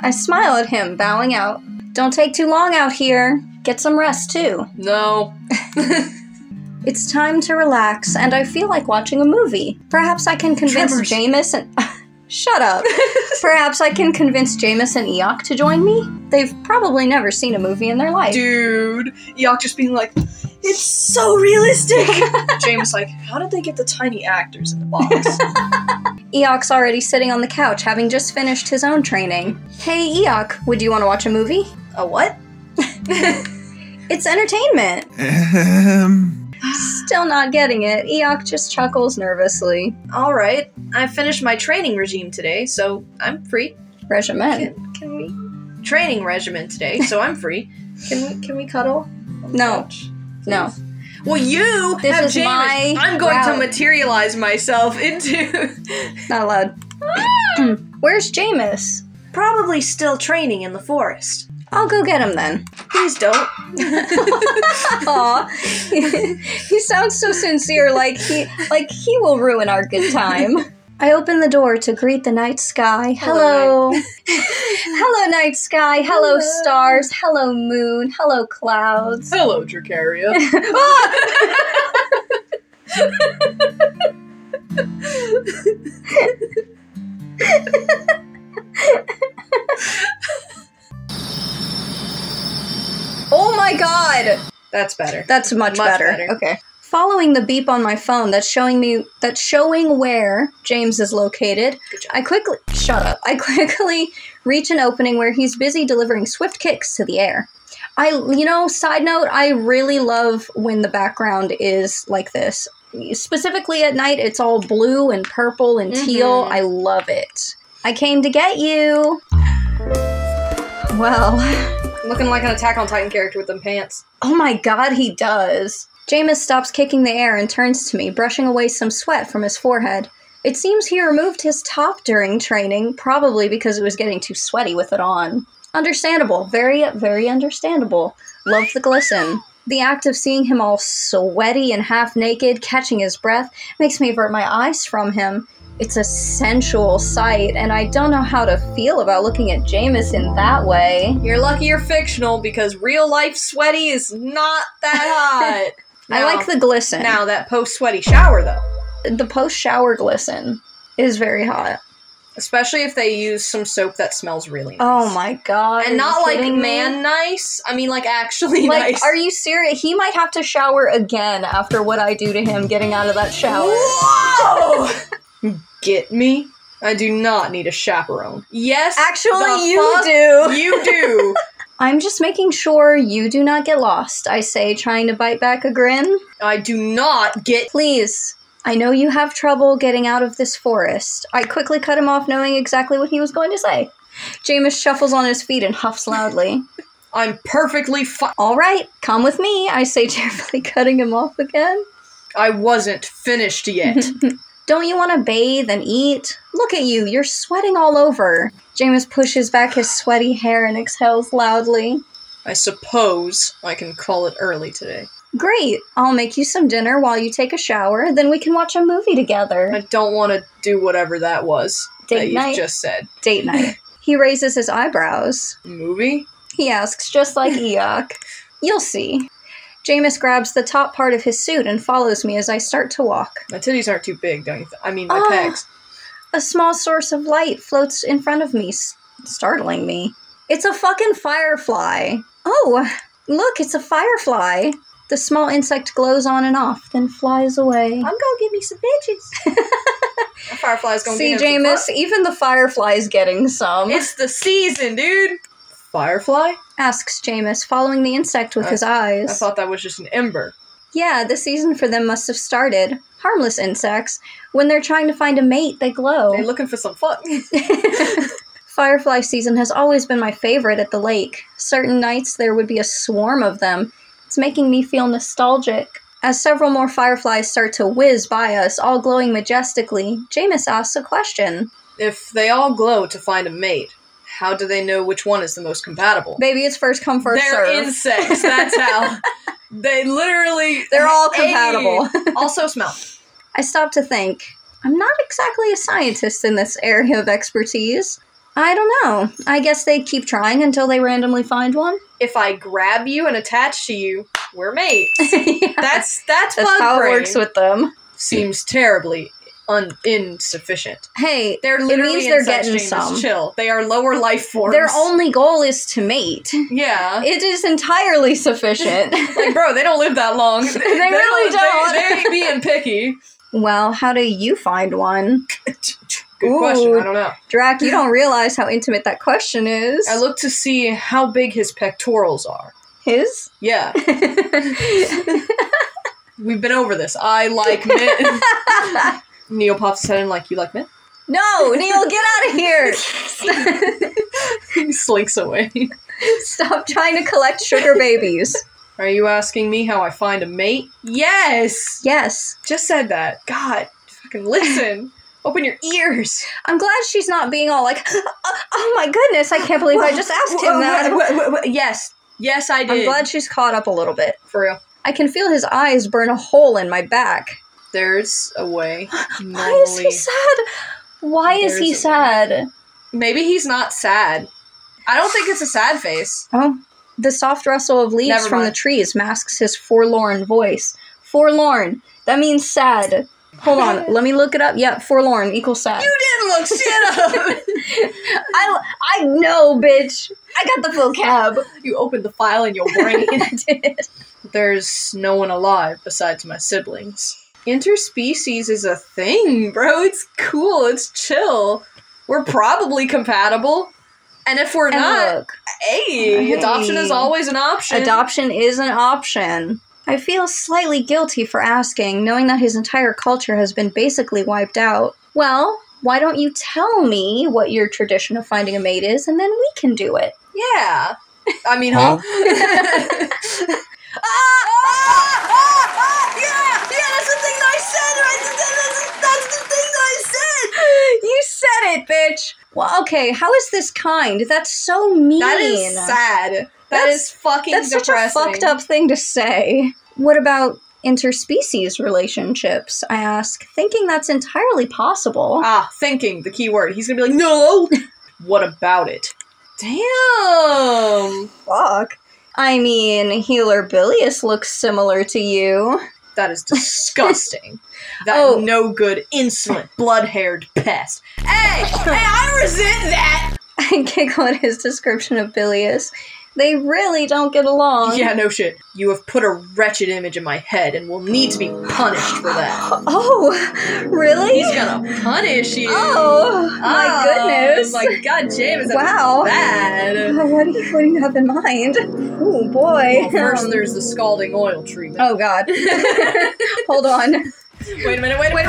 I smile at him, bowing out. Don't take too long out here. Get some rest, too. No. It's time to relax, and I feel like watching a movie. Perhaps I can convince Jæmis and... Shut up. Perhaps I can convince Jæmis and Eeyok to join me? They've probably never seen a movie in their life. Dude. Eeyok just being like, it's so realistic! Jæmis like, how did they get the tiny actors in the box? Eeyok's already sitting on the couch, having just finished his own training. Hey, Eeyok, would you want to watch a movie? A what? It's entertainment. Still not getting it. Eeyok just chuckles nervously. Alright, I finished my training regime today, so I'm free. Regimen. Can we? Training regimen today, so I'm free. Can we cuddle? No. No. Well, you this have is Jæmis. my I'm going route. to materialize myself into... Not allowed. Where's Jæmis? Probably still training in the forest. I'll go get him then. Please don't. Aw. He sounds so sincere, like he will ruin our good time. I open the door to greet the night sky. Hello. Hello, night sky. Hello, stars. Hello, moon. Hello, clouds. Hello, Dracaria. Oh my god! That's better. That's much better. Okay. Following the beep on my phone that's showing where James is located, I quickly reach an opening where he's busy delivering swift kicks to the air. Side note, I really love when the background is like this. Specifically at night, it's all blue and purple and teal. I love it. I came to get you. Well... Looking like an Attack on Titan character with them pants. Oh my god, he does. Jæmis stops kicking the air and turns to me, brushing away some sweat from his forehead. It seems he removed his top during training, probably because it was getting too sweaty with it on. Understandable. Very, very understandable. Love the glisten. The act of seeing him all sweaty and half-naked, catching his breath, makes me avert my eyes from him. It's a sensual sight, and I don't know how to feel about looking at Jæmis in that way. You're lucky you're fictional, because real-life sweaty is not that hot. I like the glisten. Now, that post-sweaty shower, though. The post-shower glisten is very hot. Especially if they use some soap that smells really nice. Oh my god. And not like man nice, I mean like actually nice. Are you serious? He might have to shower again after what I do to him getting out of that shower. Whoa! Get me? I do not need a chaperone. Yes, actually you do. You do. I'm just making sure you do not get lost, I say, trying to bite back a grin. I do not get... Please, I know you have trouble getting out of this forest. I quickly cut him off, knowing exactly what he was going to say. Jæmis shuffles on his feet and huffs loudly. I'm perfectly fine. All right, come with me, I say, cheerfully, cutting him off again. I wasn't finished yet. Don't you want to bathe and eat? Look at you, you're sweating all over. Jæmis pushes back his sweaty hair and exhales loudly. I suppose I can call it early today. Great, I'll make you some dinner while you take a shower, then we can watch a movie together. I don't want to do whatever that was Date night. You just said. Date night. He raises his eyebrows. Movie? He asks, just like Eeyok. You'll see. Jæmis grabs the top part of his suit and follows me as I start to walk. My titties aren't too big, don't you my pecs. A small source of light floats in front of me, startling me. It's a fucking firefly. Oh, look, it's a firefly. The small insect glows on and off, then flies away. I'm gonna get me some bitches. A firefly's gonna See, get him Jæmis, some even the firefly's getting some. It's the season, dude! Firefly? Asks Jæmis, following the insect with his eyes. I thought that was just an ember. Yeah, the season for them must have started. Harmless insects. When they're trying to find a mate, they glow. They're looking for some fun. Firefly season has always been my favorite at the lake. Certain nights there would be a swarm of them. It's making me feel nostalgic. As several more fireflies start to whiz by us, all glowing majestically, Jæmis asks a question. If they all glow to find a mate, how do they know which one is the most compatible? Baby, it's first come, first serve. They're insects, that's how. They literally... They're all compatible. Also smell. I stop to think. I'm not exactly a scientist in this area of expertise. I don't know. I guess they keep trying until they randomly find one. If I grab you and attach to you, we're mates. Yeah. That's how it works with them. Seems terribly insufficient. Hey, They're it literally means they're insects, getting Jæmis. some. Chill. They are lower life forms. Their only goal is to mate. Yeah. It is entirely sufficient. Like, bro, they don't live that long. They really don't. They ain't being picky. Well, how do you find one? Good question. I don't know. Drac, you don't realize how intimate that question is. I look to see how big his pectorals are. His? Yeah. We've been over this. I like men. Neil pops his head in like, you like men? No, Neil, get out of here! He slinks away. Stop trying to collect sugar babies. Are you asking me how I find a mate? Yes! Yes. Just said that. God, fucking listen. Open your ears. I'm glad she's not being all like, oh my goodness, I can't believe I just asked him that. Yes. Yes, I did. I'm glad she's caught up a little bit. For real. I can feel his eyes burn a hole in my back. There's a way. Why is he sad? Why is he sad? Maybe he's not sad. I don't think it's a sad face. Oh, the soft rustle of leaves from the trees masks his forlorn voice. Forlorn. That means sad. Hold on, let me look it up. Yep, forlorn equals sad. You didn't look shit up! I know, bitch. I got the vocab. You opened the file in your brain. I did. There's no one alive besides my siblings. Interspecies is a thing, bro. It's cool. It's chill. We're probably compatible. And if we're not, look, hey, adoption is always an option. Adoption is an option. I feel slightly guilty for asking, knowing that his entire culture has been basically wiped out. Well, why don't you tell me what your tradition of finding a mate is, and then we can do it. Yeah. I mean, Yeah, that's the thing I said! That's the thing I said! You said it, bitch! Well, okay, how is this kind? That's so mean. That is sad. That's fucking depressing. That's such a fucked up thing to say. What about interspecies relationships? I ask, thinking that's entirely possible. Thinking, the key word. He's gonna be like, no! What about it? Damn! Fuck. I mean, Healer Bilious looks similar to you. That is disgusting. That no good, insolent, blood-haired pest. Hey, I resent that! I giggle at his description of Bilious. They really don't get along. Yeah, no shit. You have put a wretched image in my head and will need to be punished for that. Oh, really? He's gonna punish you. Oh, my goodness. My god, Jæmis, that's wow. bad. What do you have in mind? Oh, boy. Well, first there's the scalding oil treatment. Oh, God. Hold on. Wait a minute, wait. Whoa.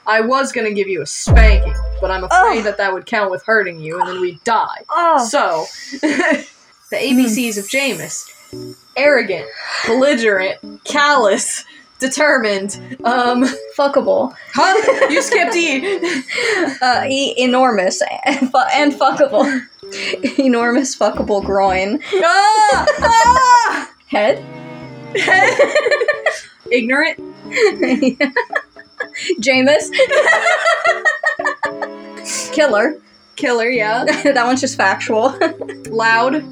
I was gonna give you a spanking, but I'm afraid that would count with hurting you, and then we'd die. Oh. So, the ABCs of Jæmis. Arrogant, belligerent, callous, determined, fuckable. Huh? You skipped E. Enormous and fuckable. Enormous fuckable groin. Head? Ignorant. Jæmis. Killer, yeah. That one's just factual. Loud.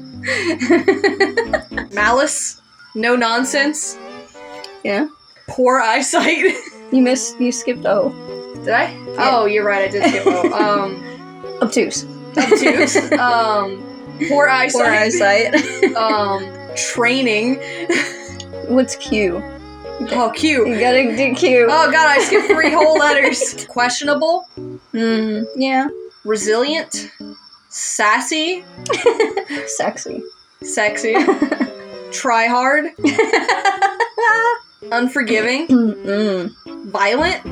Malice. No nonsense. Yeah. Poor eyesight. You skipped O. Did I? Yeah. Oh, you're right, I did skip O. Obtuse. Poor eyesight. Training. What's Q? Oh, Q. You gotta do Q. Oh god, I skipped 3 whole letters. Questionable. Yeah. Resilient. Sassy. Sexy. Try hard. Unforgiving. Violent.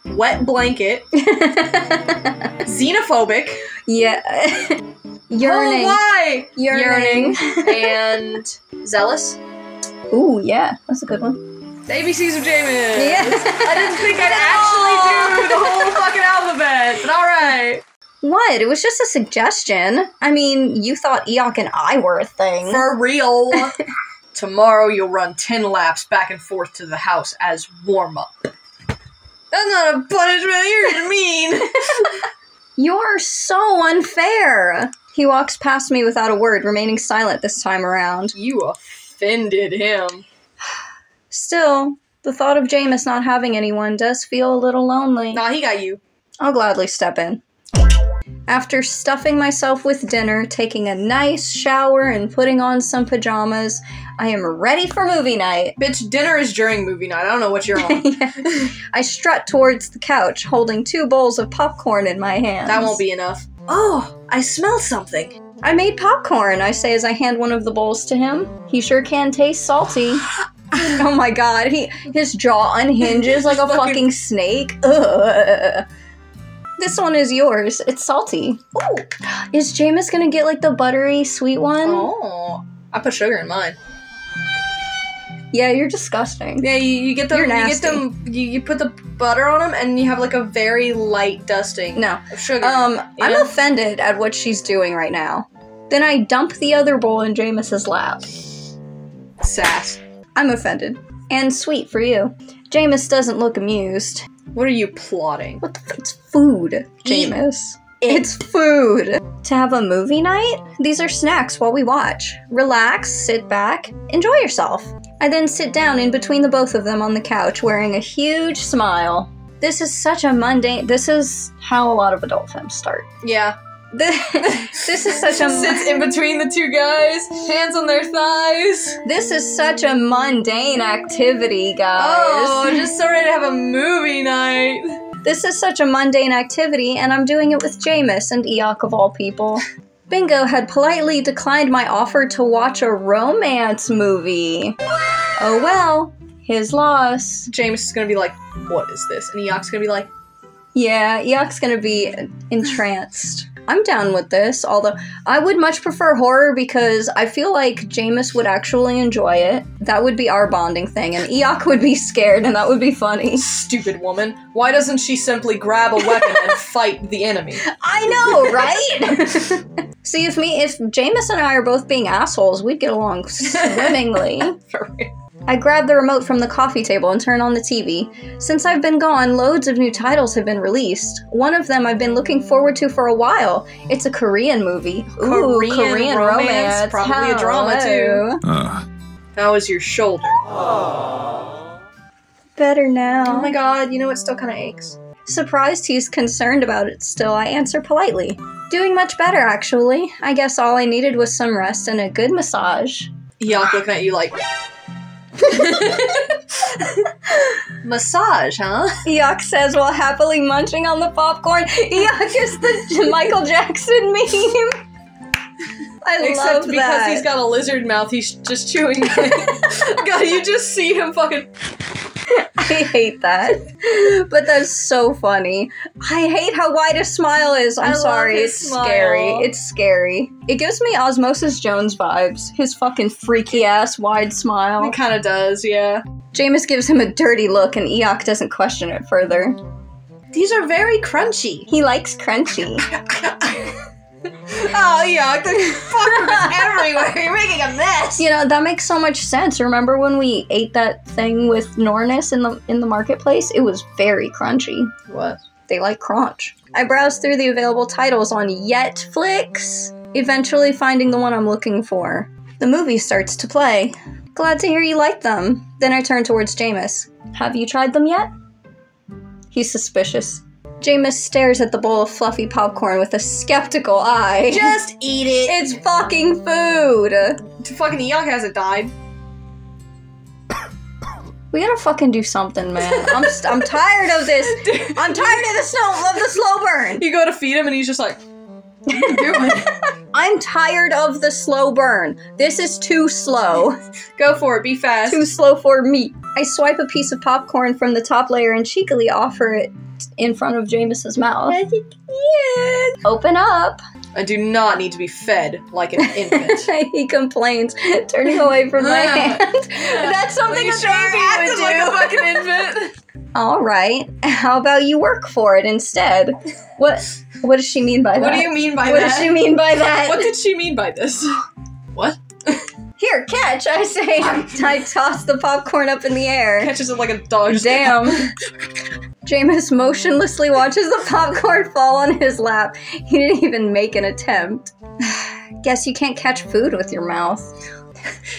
Wet blanket. Xenophobic. Yeah. Yearning. Oh, why? Yearning. And zealous. Ooh, yeah. That's a good one. The ABCs of Jæmis. Yeah. I didn't think I'd actually do the whole fucking alphabet, but alright. What? It was just a suggestion. I mean, you thought Eeyok and I were a thing. For real. Tomorrow you'll run 10 laps back and forth to the house as warm-up. That's not a punishment, you're mean! You're so unfair! He walks past me without a word, remaining silent this time around. You offended him. Still, the thought of Jæmis not having anyone does feel a little lonely. Nah, he got you. I'll gladly step in. After stuffing myself with dinner, taking a nice shower, and putting on some pajamas, I am ready for movie night. Bitch, dinner is during movie night. I don't know what you're on. Yeah. I strut towards the couch, holding 2 bowls of popcorn in my hands. That won't be enough. Oh, I smell something. I made popcorn, I say as I hand one of the bowls to him. He sure can taste salty. Oh my god, his jaw unhinges like a fucking snake. Ugh. This one is yours. It's salty. Ooh. Is Jæmis gonna get like the buttery sweet one? Oh, I put sugar in mine. Yeah, you're disgusting. Yeah, you get them. You're nasty. You get them. You put the butter on them, and you have like a very light dusting. No. Of sugar. I'm offended at what she's doing right now. Then I dump the other bowl in Jæmis's lap. Sass. I'm offended. And sweet for you. Jæmis doesn't look amused. What are you plotting? What the f- It's food, Jæmis. It's food. To have a movie night? These are snacks while we watch. Relax, sit back, enjoy yourself. I then sit down in between the both of them on the couch, wearing a huge smile. This is such a mundane... This is how a lot of adult films start. Yeah. This is such a... Sits in between the 2 guys, hands on their thighs. This is such a mundane activity, guys. Oh, just so ready to have a movie night. This is such a mundane activity, and I'm doing it with Jæmis and Eeyok of all people. Bingo had politely declined my offer to watch a romance movie. Oh well, his loss. Jæmis is gonna be like, what is this? And Eeyok's gonna be like, yeah, Eeyok's gonna be entranced. I'm down with this, although I would much prefer horror because I feel like Jæmis would actually enjoy it. That would be our bonding thing, and Eeyok would be scared, and that would be funny. stupid woman. Why doesn't she simply grab a weapon and fight the enemy? I know, right? See, if Jæmis and I are both being assholes, we'd get along swimmingly. For real. I grab the remote from the coffee table and turn on the TV. Since I've been gone, loads of new titles have been released. One of them I've been looking forward to for a while. It's a Korean movie. Ooh, Korean romance. Probably a drama too. Ugh. How is your shoulder? Better now. Oh my god, you know it still kind of aches. Surprised he's concerned about it still, I answer politely. Doing much better, actually. I guess all I needed was some rest and a good massage. Eeyok looking at you like... Massage, huh? Eeyok says while happily munching on the popcorn. Eeyok is the Michael Jackson meme. I Except love because that. he's got a lizard mouth, he's just chewing. God, you just see him fucking... I hate that. But that's so funny. I hate how wide his smile is. I'm sorry, love his it's smile. scary. It's scary. It gives me Osmosis Jones vibes. His fucking freaky ass wide smile. It kind of does, yeah. Jæmis gives him a dirty look and Eeyok doesn't question it further. These are very crunchy. He likes crunchy. Oh, Eeyok, the fucker is everywhere. You're making a mess. You know, that makes so much sense. Remember when we ate that thing with Nornis in the marketplace? It was very crunchy. What? They like crunch. I browsed through the available titles on Yetflix, eventually finding the one I'm looking for. The movie starts to play. Glad to hear you like them. Then I turn towards Jæmis. Have you tried them yet? He's suspicious. Jæmis stares at the bowl of fluffy popcorn with a skeptical eye. Just eat it. It's fucking food! Fucking Eeyok hasn't died. We gotta fucking do something, man. I'm tired of this. I'm tired of the slow burn. You go to feed him and he's just like, what are you doing? I'm tired of the slow burn. This is too slow. Go for it, be fast. Too slow for me. I swipe a piece of popcorn from the top layer and cheekily offer it in front of Jæmis's mouth. Yeah. Open up. I do not need to be fed like an infant. He complains, turning away from my hand. That's something a baby would do. Like a fucking infant. All right. How about you work for it instead? What does she mean by that? What do you mean by that? What does she mean by that? What did she mean by this? What? Here, catch, I say. I toss the popcorn up in the air. Catches it like a dog. Damn. Jæmis motionlessly watches the popcorn fall on his lap. He didn't even make an attempt. Guess you can't catch food with your mouth.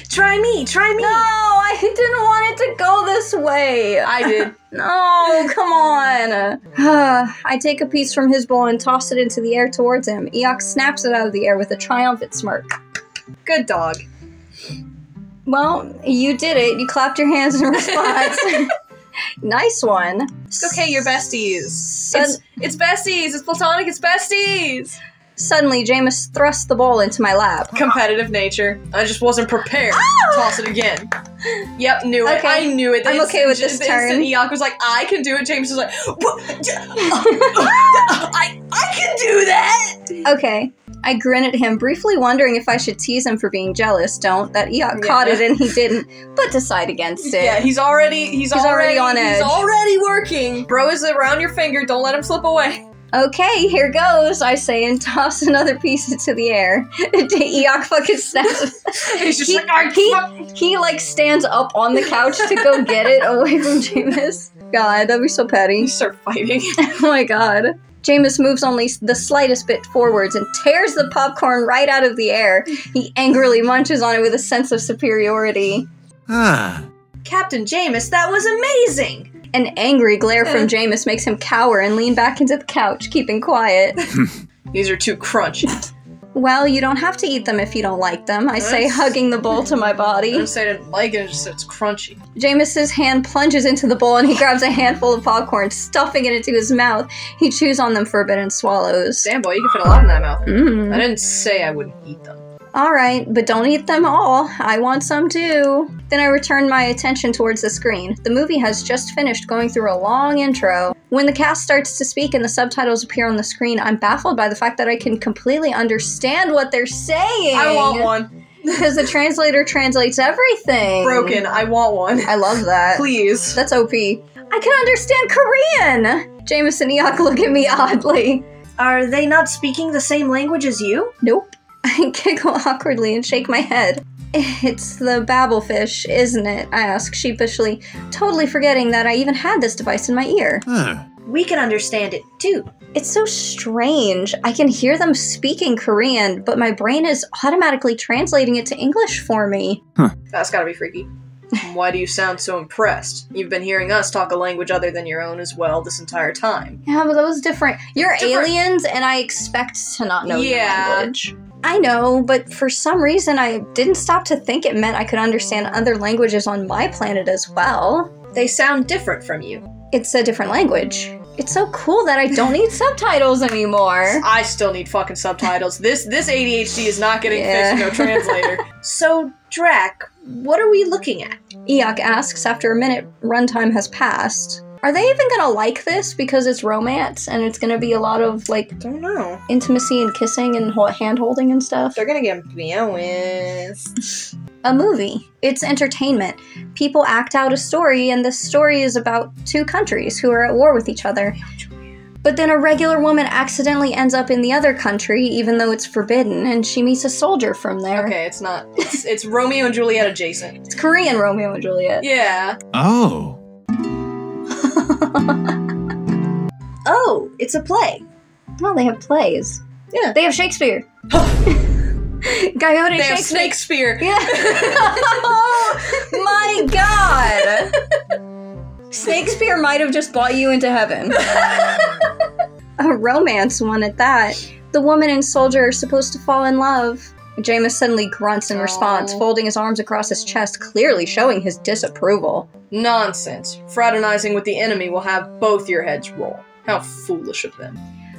Try me! No, I didn't want it to go this way. I did. No, come on. I take a piece from his bowl and toss it into the air towards him. Eeyok snaps it out of the air with a triumphant smirk. Good dog. Well, you did it. You clapped your hands in response. Nice one. It's okay, you're besties. It's besties. It's platonic. It's besties. Suddenly, Jæmis thrust the bowl into my lap. Competitive nature. I just wasn't prepared. Toss it again. Yep, knew it. Okay. I knew it. I'm okay with this turn. Eeyok was like, I can do it. Jæmis was like, I can do that! Okay. I grin at him, briefly wondering if I should tease him for being jealous. Don't. That Eeyok caught it and he didn't, but decide against it. Yeah, he's already on edge. He's already working. Bro is around your finger. Don't let him slip away. Okay, here goes, I say, and toss another piece into the air. Eeyok fucking snaps. He's just he like stands up on the couch to go get it away from Jæmis. God, that'd be so petty. You start fighting. Oh my god. Jæmis moves only the slightest bit forwards and tears the popcorn right out of the air. He angrily munches on it with a sense of superiority. Captain Jæmis, that was amazing! An angry glare from Jæmis makes him cower and lean back into the couch, keeping quiet. These are too crunchy. Well, you don't have to eat them if you don't like them, I say, hugging the bowl to my body. I didn't say I didn't like it, just said it's crunchy. Jamis's hand plunges into the bowl and he grabs a handful of popcorn, stuffing it into his mouth. He chews on them for a bit and swallows. Damn, boy, you can fit a lot in that mouth. I didn't say I wouldn't eat them. Alright, but don't eat them all. I want some too. Then I return my attention towards the screen. The movie has just finished going through a long intro. When the cast starts to speak and the subtitles appear on the screen, I'm baffled by the fact that I can completely understand what they're saying. I want one. Because the translator translates everything. Broken, I want one. I love that. Please. That's OP. I can understand Korean! Jæmis and Eeyok look at me oddly. Are they not speaking the same language as you? Nope. I giggle awkwardly and shake my head. It's the babblefish, isn't it? I ask sheepishly, totally forgetting that I even had this device in my ear. We can understand it, too. It's so strange. I can hear them speaking Korean, but my brain is automatically translating it to English for me. That's gotta be freaky. Why do you sound so impressed? You've been hearing us talk a language other than your own as well this entire time. Yeah, but that was different. You're aliens, and I expect to not know your language. I know, but for some reason I didn't stop to think it meant I could understand other languages on my planet as well. They sound different from you. It's a different language. It's so cool that I don't need subtitles anymore. I still need fucking subtitles. This ADHD is not getting fixed with no translator. So, Drac, what are we looking at? Eeyok asks after a minute runtime has passed. Are they even gonna like this because it's romance and it's gonna be a lot of, like, don't know, intimacy and kissing and hand-holding and stuff? They're gonna get meowings. A movie. It's entertainment. People act out a story, and this story is about two countries who are at war with each other. But then a regular woman accidentally ends up in the other country, even though it's forbidden, and she meets a soldier from there. Okay, it's not. It's Romeo and Juliet adjacent. It's Korean Romeo and Juliet. Yeah. Oh. Oh, it's a play. Well, they have plays. Yeah. They have Shakespeare. Coyote they have Shakespeare. Snakespeare. Yeah. Oh my god. Shakespeare might have just brought you into heaven. A romance one at that. The woman and soldier are supposed to fall in love. Jæmis suddenly grunts in response, folding his arms across his chest, clearly showing his disapproval. Nonsense. Fraternizing with the enemy will have both your heads roll. How foolish of them.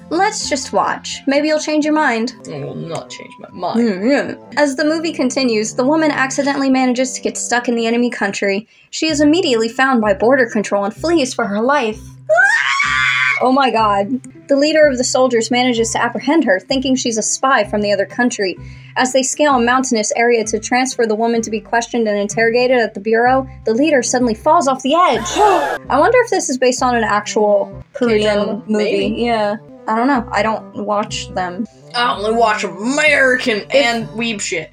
Let's just watch. Maybe you'll change your mind. I will not change my mind. As the movie continues, the woman accidentally manages to get stuck in the enemy country. She is immediately found by border control and flees for her life. Oh my god. The leader of the soldiers manages to apprehend her, thinking she's a spy from the other country. As they scale a mountainous area to transfer the woman to be questioned and interrogated at the bureau, the leader suddenly falls off the edge. I wonder if this is based on an actual Korean movie. Maybe. Yeah. I don't know. I don't watch them. I only watch American and weeb shit.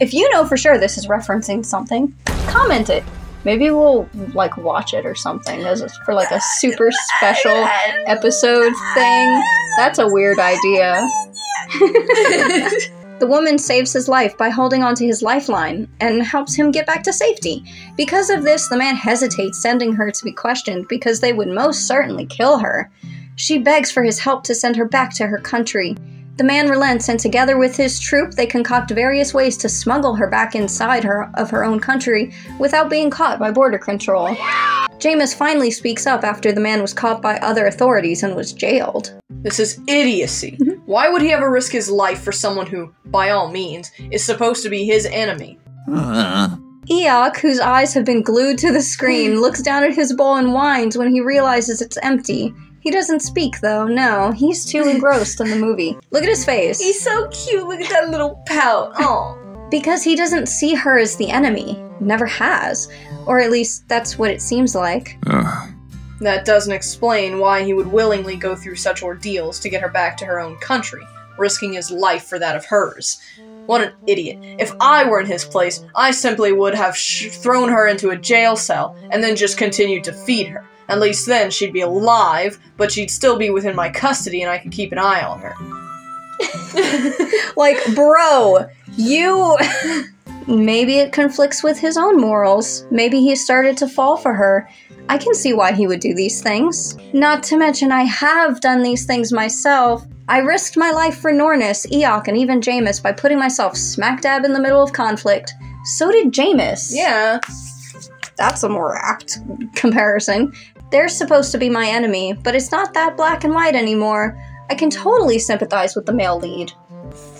If you know for sure this is referencing something, comment it. Maybe we'll, like, watch it or something for, like, a super special episode thing. That's a weird idea. The woman saves his life by holding onto his lifeline and helps him get back to safety. Because of this, the man hesitates sending her to be questioned because they would most certainly kill her. She begs for his help to send her back to her country. The man relents, and together with his troop, they concoct various ways to smuggle her back inside of her own country without being caught by border control. Jæmis finally speaks up after the man was caught by other authorities and was jailed. This is idiocy. Why would he ever risk his life for someone who, by all means, is supposed to be his enemy? Eeyok, whose eyes have been glued to the screen, looks down at his bowl and whines when he realizes it's empty. He doesn't speak, though. No, he's too engrossed in the movie. Look at his face. He's so cute. Look at that little pout. Oh. Because he doesn't see her as the enemy. Never has. Or at least, that's what it seems like. That doesn't explain why he would willingly go through such ordeals to get her back to her own country, risking his life for that of hers. What an idiot. If I were in his place, I simply would have thrown her into a jail cell and then just continued to feed her. At least then she'd be alive, but she'd still be within my custody and I could keep an eye on her. Like, bro, you... Maybe it conflicts with his own morals. Maybe he started to fall for her. I can see why he would do these things. Not to mention I have done these things myself. I risked my life for Nornis, Eeyok, and even Jæmis by putting myself smack dab in the middle of conflict. So did Jæmis. Yeah. That's a more apt comparison. They're supposed to be my enemy, but it's not that black and white anymore. I can totally sympathize with the male lead.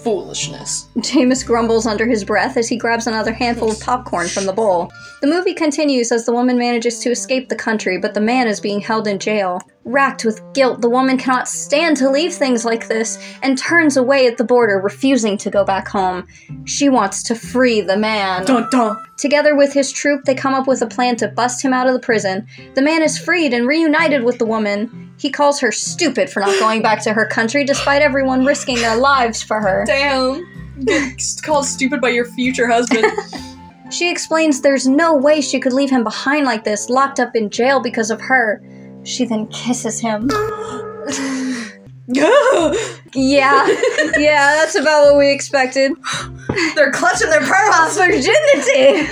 Foolishness. Jæmis grumbles under his breath as he grabs another handful of popcorn from the bowl. The movie continues as the woman manages to escape the country, but the man is being held in jail. Racked with guilt, the woman cannot stand to leave things like this and turns away at the border, refusing to go back home. She wants to free the man. Dun dun. Together with his troop, they come up with a plan to bust him out of the prison. The man is freed and reunited with the woman. He calls her stupid for not going back to her country despite everyone risking their lives for her. Damn. Get called stupid by your future husband. She explains there's no way she could leave him behind like this, locked up in jail because of her. She then kisses him. Yeah, that's about what we expected. They're clutching their pearls. Virginity!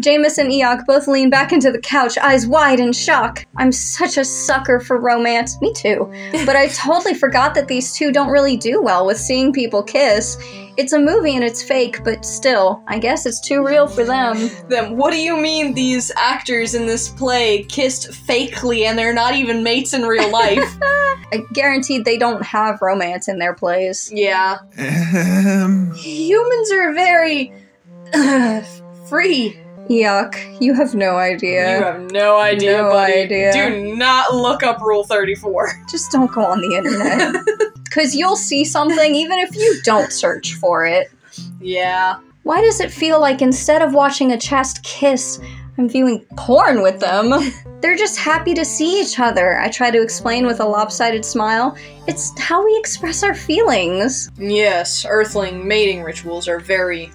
Jæmis and Eeyok both lean back into the couch, eyes wide in shock. I'm such a sucker for romance. Me too. But I totally forgot that these two don't really do well with seeing people kiss. It's a movie and it's fake, but still, I guess it's too real for them. Then what do you mean these actors in this play kissed fakely and they're not even mates in real life? I guarantee they don't have romance in their plays. Yeah. Humans are very... free. Eeyok, you have no idea. You have no idea, buddy. Do not look up Rule 34. Just don't go on the internet. Because you'll see something even if you don't search for it. Yeah. Why does it feel like instead of watching a chast kiss, I'm viewing porn with them? They're just happy to see each other, I try to explain with a lopsided smile. It's how we express our feelings. Yes, earthling mating rituals are very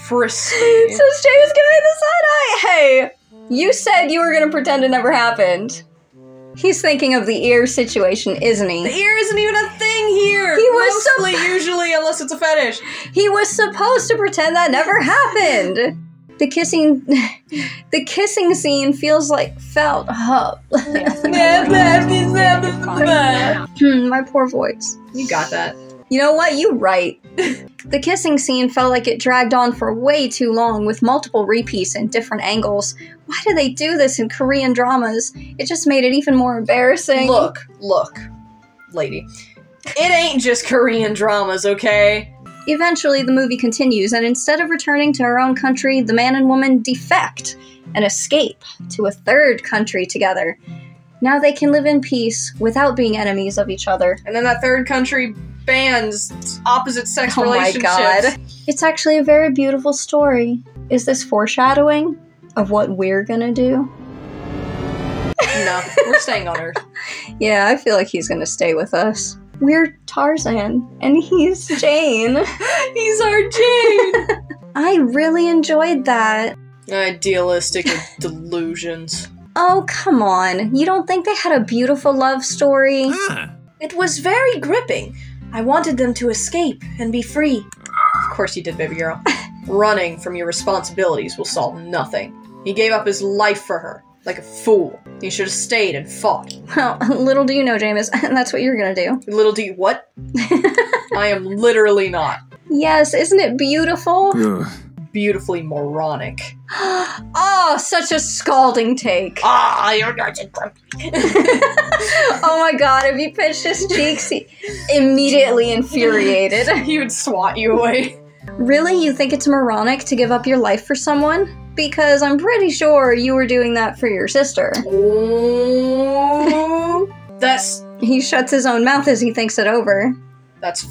frisky. So Jay's giving me the side-eye. Hey, you said you were going to pretend it never happened. He's thinking of the ear situation, isn't he? The ear isn't even a thing here! He was usually, unless it's a fetish. He was supposed to pretend that never happened! The kissing scene feels like felt up. My poor voice. You got that. You know what? You're right. The kissing scene felt like it dragged on for way too long, with multiple repeats and different angles. Why do they do this in Korean dramas? It just made it even more embarrassing. Look, lady. It ain't just Korean dramas, okay? Eventually, the movie continues, and instead of returning to her own country, the man and woman defect and escape to a third country together. Now they can live in peace without being enemies of each other. And then that third country bans opposite-sex relationships. Oh my god. It's actually a very beautiful story. Is this foreshadowing of what we're gonna do? No, we're staying on Earth. Yeah, I feel like he's gonna stay with us. We're Tarzan, and he's Jane. He's our Jane! I really enjoyed that. Idealistic delusions. Oh, come on. You don't think they had a beautiful love story? It was very gripping. I wanted them to escape and be free. Of course you did, baby girl. Running from your responsibilities will solve nothing. He gave up his life for her, like a fool. He should have stayed and fought. Well, little do you know, Jæmis, that's what you're gonna do. Little do you- what? I am literally not. Yes, isn't it beautiful? Beautifully moronic. Oh, such a scalding take. You're not a grumpy. Oh my god, if you pinched his cheeks, he immediately infuriated. He would swat you away. Really? You think it's moronic to give up your life for someone? Because I'm pretty sure you were doing that for your sister. That's He shuts his own mouth as he thinks it over.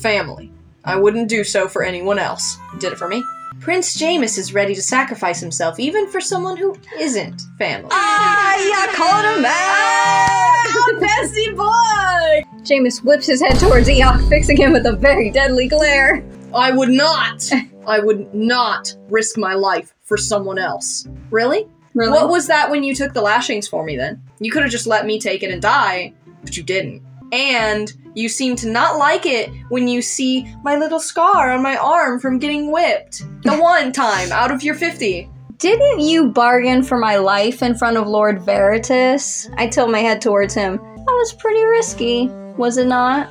family. I wouldn't do so for anyone else. Did it for me. Prince Jæmis is ready to sacrifice himself even for someone who isn't family. Yeah, called him out! Bestie boy! Jæmis whips his head towards Eeyok, fixing him with a very deadly glare. I would not risk my life for someone else. Really? Really? What was that when you took the lashings for me then? You could have just let me take it and die, but you didn't. And you seem to not like it when you see my little scar on my arm from getting whipped. The one time out of your 50. Didn't you bargain for my life in front of Lord Veritas? I tilt my head towards him. That was pretty risky, was it not?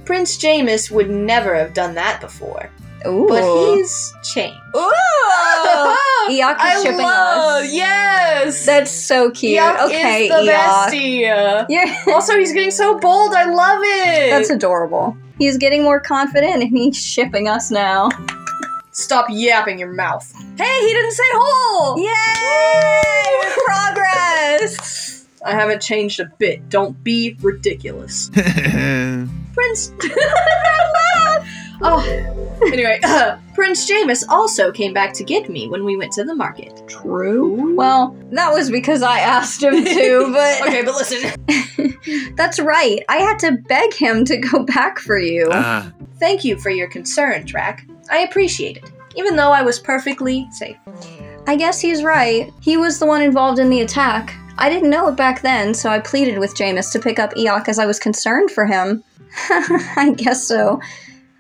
Prince Jæmis would never have done that before. Ooh. But he's changed. Ooh! Eeyok is shipping us. Yes! That's so cute. Eeyok Okay, is the Eeyok. bestie. Yeah. Also, he's getting so bold. I love it. That's adorable. He's getting more confident and he's shipping us now. Stop yapping your mouth. Hey, he didn't say hole. Yay! Progress! I haven't changed a bit. Don't be ridiculous. Prince. Anyway, Prince Jæmis also came back to get me when we went to the market. True. Well, that was because I asked him to, but... Okay, but listen. That's right. I had to beg him to go back for you. Thank you for your concern, Drac. I appreciate it, even though I was perfectly safe. I guess he's right. He was the one involved in the attack. I didn't know it back then, so I pleaded with Jæmis to pick up Eeyok as I was concerned for him. I guess so.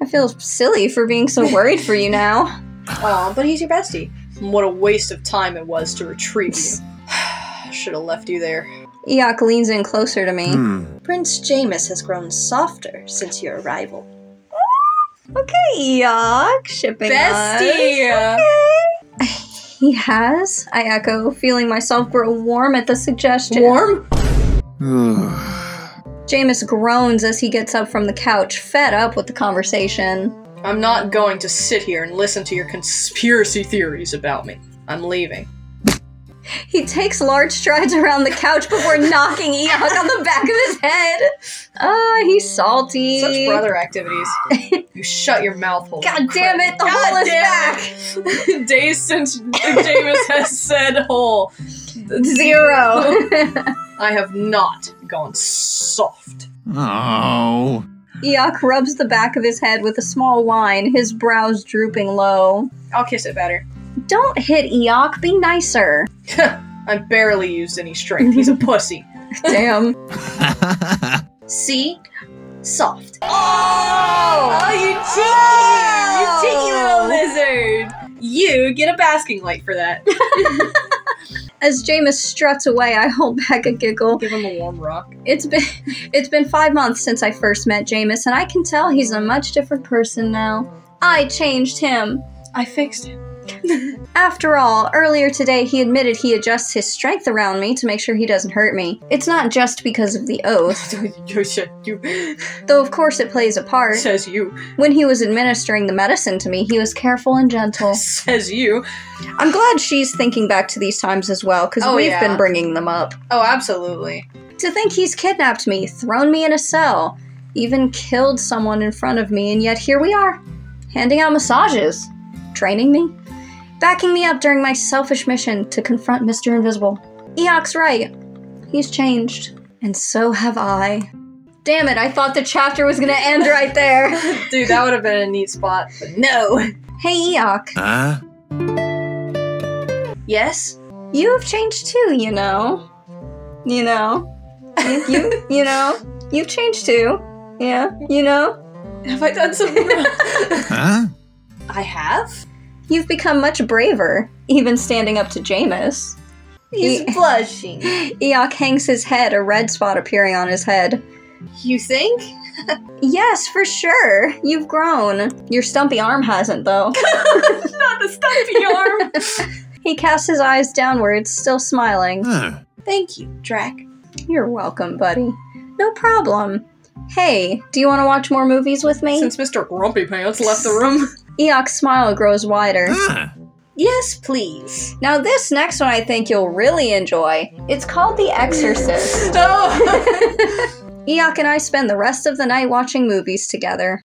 I feel silly for being so worried for you now. Aw, but he's your bestie. What a waste of time it was to retrieve you. Should have left you there. Eeyok leans in closer to me. Prince Jæmis has grown softer since your arrival. Okay, Eeyok, shipping Bestie! us. Okay. He has? I echo, feeling myself grow warm at the suggestion. Warm? Jæmis groans as he gets up from the couch, fed up with the conversation. I'm not going to sit here and listen to your conspiracy theories about me. I'm leaving. He takes large strides around the couch before knocking Eeyok on the back of his head. He's salty. Such brother activities. You shut your mouth hole. God damn it, the hole is back! Days since Jæmis has said hole. 0. I have not gone soft. Oh. Eeyok rubs the back of his head with a small whine, his brows drooping low. I'll kiss it better. Don't hit Eeyok, be nicer. I barely used any strength. He's a pussy. Damn. See? Soft. Oh, you cheeky! You cheeky little lizard! You get a basking light for that. As Jæmis struts away, I hold back a giggle. Give him a warm rock. It's been 5 months since I first met Jæmis, and I can tell he's a much different person now. I changed him. I fixed him. After all, earlier today he admitted he adjusts his strength around me to make sure he doesn't hurt me. It's not just because of the oath, though of course it plays a part. Says you. When he was administering the medicine to me, he was careful and gentle. Says you. I'm glad she's thinking back to these times as well, because we've been bringing them up. Oh, absolutely. To think he's kidnapped me, thrown me in a cell, even killed someone in front of me, and yet here we are, handing out massages, training me, backing me up during my selfish mission to confront Mr. Invisible. Eeyok's right. He's changed. And so have I. Damn it, I thought the chapter was gonna end right there. Dude, that would have been a neat spot, but no. Hey, Eeyok. Huh? Yes? You have changed too, you know. You know. You know. You've changed too. Yeah, you know. Have I done something wrong? Huh? I have? You've become much braver, even standing up to Jæmis. He's blushing. Eeyok hangs his head, a red spot appearing on his head. You think? Yes, for sure. You've grown. Your stumpy arm hasn't, though. Not the stumpy arm! He casts his eyes downwards, still smiling. Huh. Thank you, Drac. You're welcome, buddy. No problem. Hey, do you want to watch more movies with me? Since Mr. Grumpy Pants left the room. Eeyok's smile grows wider. Huh. Yes, please. Now this next one I think you'll really enjoy. It's called The Exorcist. Oh! Eeyok and I spend the rest of the night watching movies together.